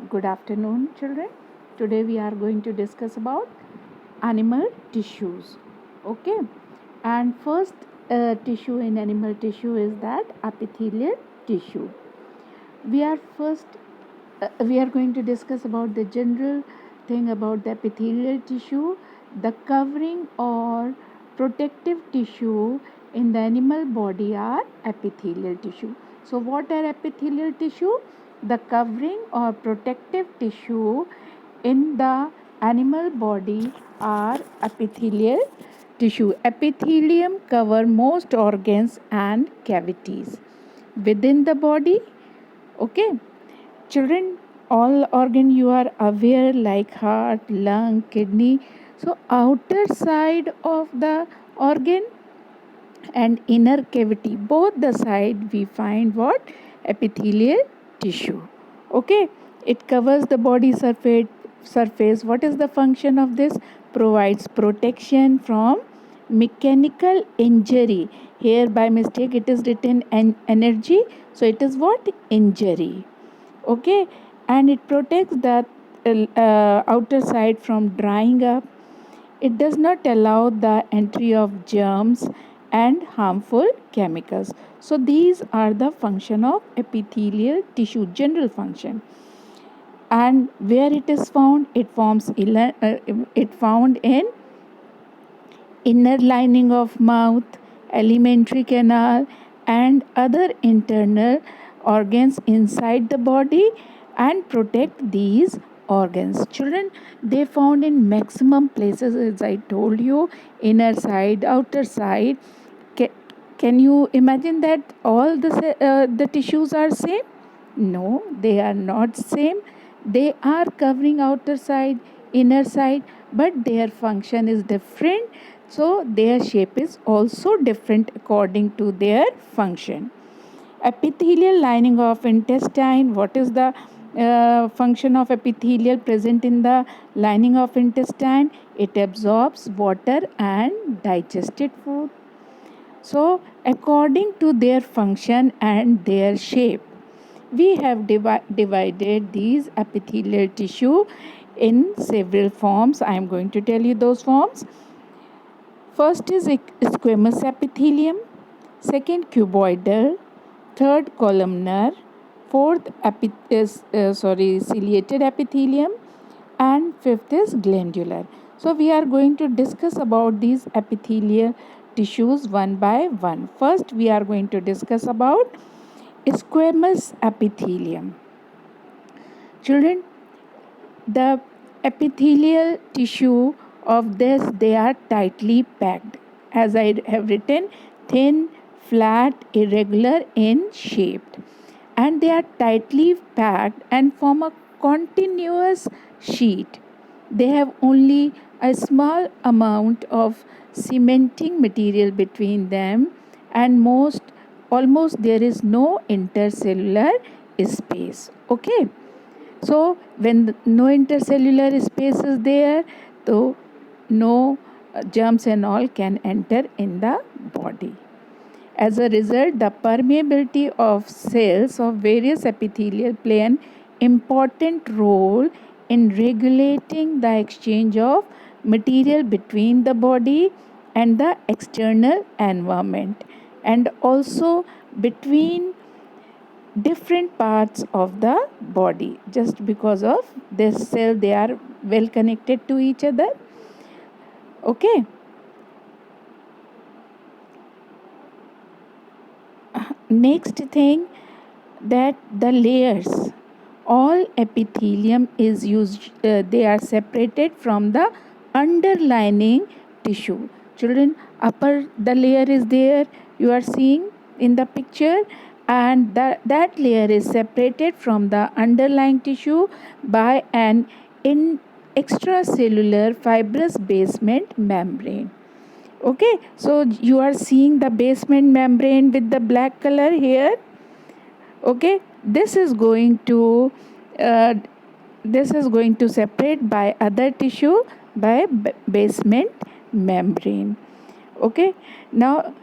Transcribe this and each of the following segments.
Good afternoon, children. Today we are going to discuss about animal tissues. Okay, and first tissue in animal tissue is that epithelial tissue. We are going to discuss about the general thing about the epithelial tissue, the covering or protective tissue in the animal body are epithelial tissue. So what are epithelial tissue? The covering or protective tissue in the animal body are epithelial tissue. Epithelium cover most organs and cavities within the body. Okay, children, all organ you are aware like heart, lung, kidney. So outer side of the organ and inner cavity, both the side we find what? Epithelial tissue. Okay, it covers the body surface. What is the function of this? Provides protection from mechanical injury. Here by mistake it is written energy, so it is what? Injury. Okay, and it protects the outer side from drying up. It does not allow the entry of germs and harmful chemicals. So these are the function of epithelial tissue, general function. And where it is found? It found in inner lining of mouth, alimentary canal, and other internal organs inside the body and protect these organs. Children, they found in maximum places, as I told you, inner side, outer side. Can you imagine that all the tissues are same? No, they are not same. They are covering outer side, inner side, but their function is different. So their shape is also different according to their function. Epithelial lining of intestine. What is the function of epithelial present in the lining of intestine? It absorbs water and digested food. So, according to their function and their shape, we have divided these epithelial tissue in several forms. I am going to tell you those forms. First is squamous epithelium, second cuboidal, third columnar, fourth ciliated epithelium, and fifth is glandular. So we are going to discuss about these epithelial tissues one by one. First we are going to discuss about squamous epithelium. Children, the epithelial tissue of this, they are tightly packed, as I have written, thin, flat, irregular in shape, and they are tightly packed and form a continuous sheet. They have only a small amount of cementing material between them, and almost there is no intercellular space. Okay, so when no intercellular space is there, so no germs and all can enter in the body. As a result, the permeability of cells of various epithelial play an important role in regulating the exchange of material between the body and the external environment, and also between different parts of the body. Just because of this cell, they are well connected to each other. Okay, next thing, that the layers, all epithelium is used, they are separated from the underlining tissue. Children, upper the layer is there, you are seeing in the picture, and that layer is separated from the underlying tissue by an in extracellular fibrous basement membrane. Okay, so you are seeing the basement membrane with the black color here. Okay, uh, this is going to separate by other tissue by basement membrane. Okay, now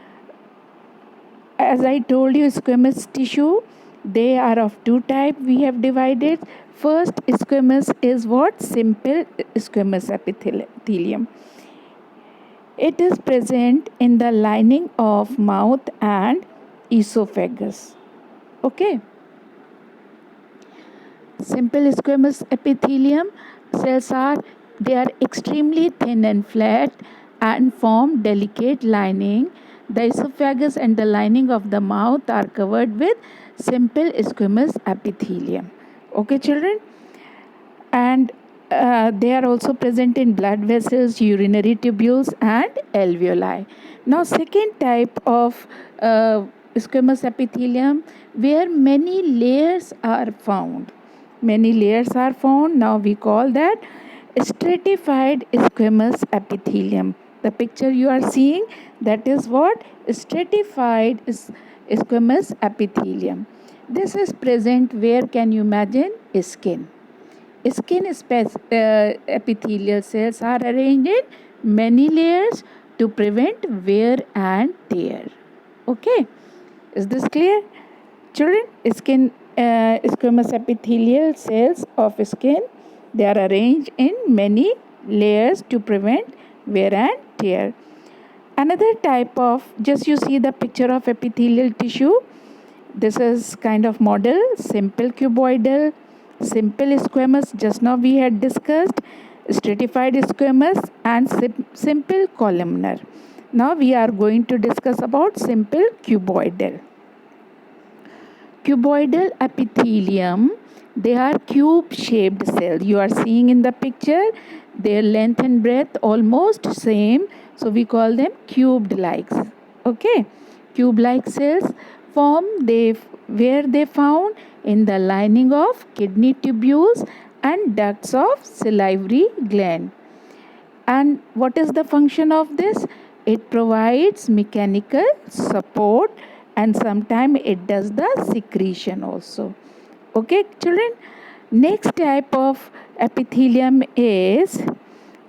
as I told you, squamous tissue, They are of two types we have divided. First squamous is what? Simple squamous epithelium. It is present in the lining of mouth and esophagus. Okay. Simple squamous epithelium cells are extremely thin and flat and form delicate lining. The esophagus and the lining of the mouth are covered with simple squamous epithelium. Okay, children? And they are also present in blood vessels, urinary tubules, and alveoli. Now, second type of squamous epithelium where many layers are found. Many layers are found. Now we call that stratified squamous epithelium. The picture you are seeing, that is what? Stratified squamous epithelium. This is present where? Can you imagine? Skin. Epithelial cells are arranged in many layers to prevent wear and tear. Okay, is this clear? Children, squamous epithelial cells of skin, they are arranged in many layers to prevent wear and tear. Another type of, just you see the picture of epithelial tissue. This is kind of model, simple cuboidal, simple squamous, just now we had discussed, stratified squamous, and simple columnar. Now we are going to discuss about simple cuboidal. Cuboidal epithelium, they are cube shaped cells. You are seeing in the picture, their length and breadth almost same, so we call them cubed likes. Okay, cube like cells form where they found in the lining of kidney tubules and ducts of salivary gland. And what is the function of this? It provides mechanical support and sometimes it does the secretion also. Okay, children? Next type of epithelium is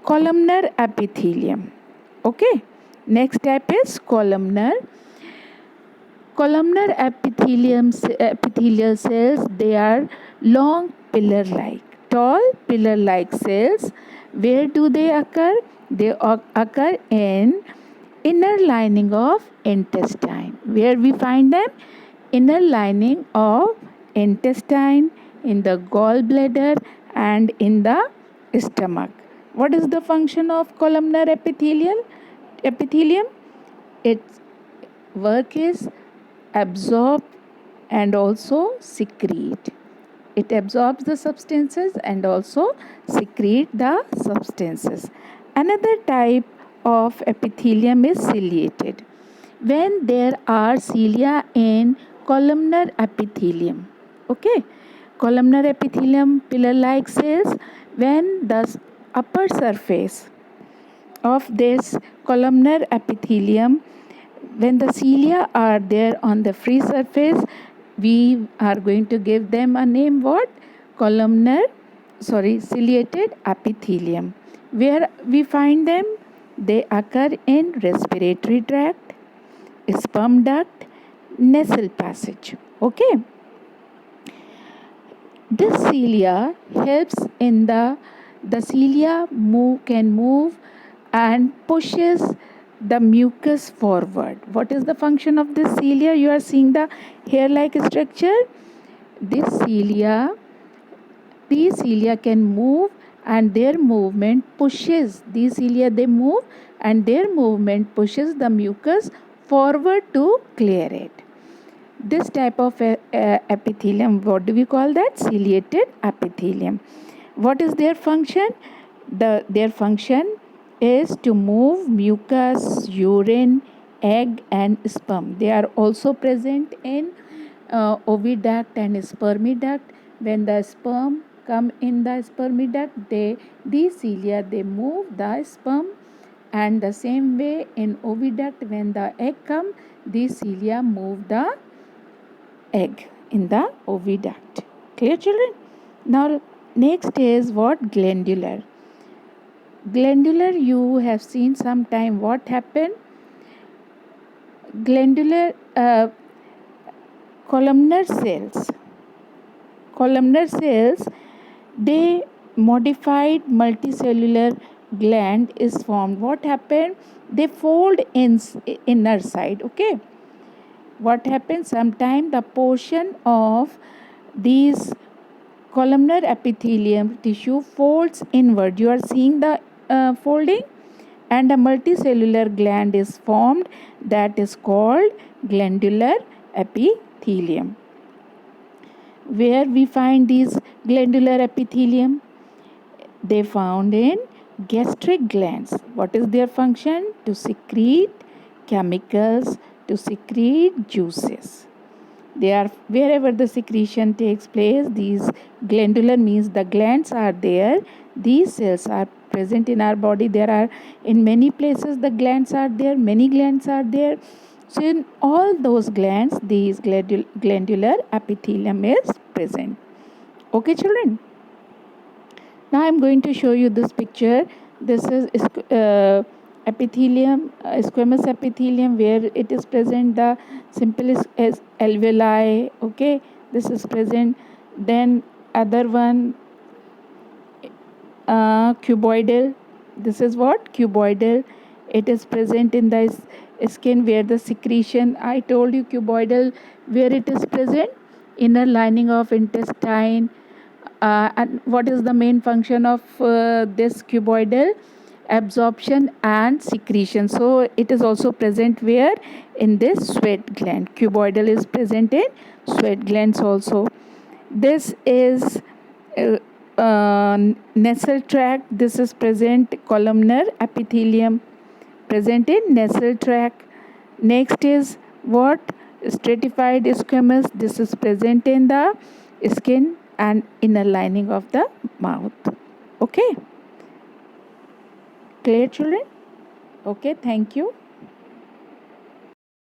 columnar epithelium. Okay, next type is columnar. Columnar epithelial cells, they are long pillar-like, tall pillar-like cells. Where do they occur? They occur in inner lining of intestine. Where we find them? Inner lining of intestine, in the gallbladder, and in the stomach. What is the function of columnar epithelium? Its work is absorb and also secrete. It absorbs the substances and also secrete the substances. Another type of epithelium is ciliated. When there are cilia in columnar epithelium, okay, columnar epithelium pillar-like cells, when the upper surface of this columnar epithelium, when the cilia are there on the free surface, we are going to give them a name, what? Ciliated epithelium. Where we find them? They occur in respiratory tract, sperm duct, nasal passage. Okay. This cilia helps in the cilia can move and pushes the mucus forward. What is the function of this cilia? You are seeing the hair-like structure. These cilia can move and their movement pushes, these cilia they move and their movement pushes the mucus forward to clear it. This type of epithelium, what do we call that? Ciliated epithelium. What is their function? Their function is to move mucus, urine, egg and sperm. They are also present in oviduct and spermiduct. When the sperm come in the spermiduct, these cilia they move the sperm, and the same way in oviduct when the egg come, these cilia move the egg in the oviduct. Clear, children? Now next is what? Glandular. Glandular, you have seen sometime what happened. Glandular columnar cells, columnar cells, they modified multicellular gland is formed. What happened? They fold in inner side. Okay, what happens? Sometime the portion of these columnar epithelium tissue folds inward. You are seeing the folding, and a multicellular gland is formed that is called glandular epithelium. Where we find these glandular epithelium? They found in gastric glands. What is their function? To secrete chemicals, to secrete juices. They are wherever the secretion takes place. These glandular means the glands are there. These cells are present in our body. There are in many places the glands are there. Many glands are there. So in all those glands, these glandular epithelium is present. Okay, children. Now I'm going to show you this picture. This is epithelium, squamous epithelium, where it is present the simple as alveoli. Okay, this is present. Then other one, cuboidal. This is what? Cuboidal. It is present in the skin where the secretion, I told you cuboidal, where it is present, inner lining of intestine. And what is the main function of this cuboidal? Absorption and secretion. So it is also present where? In this sweat gland. Cuboidal is present in sweat glands also. This is uh, nasal tract. This is present columnar epithelium, present in nasal tract. Next is what? Stratified squamous. This is present in the skin and inner lining of the mouth. Okay, clear, children? Okay, thank you.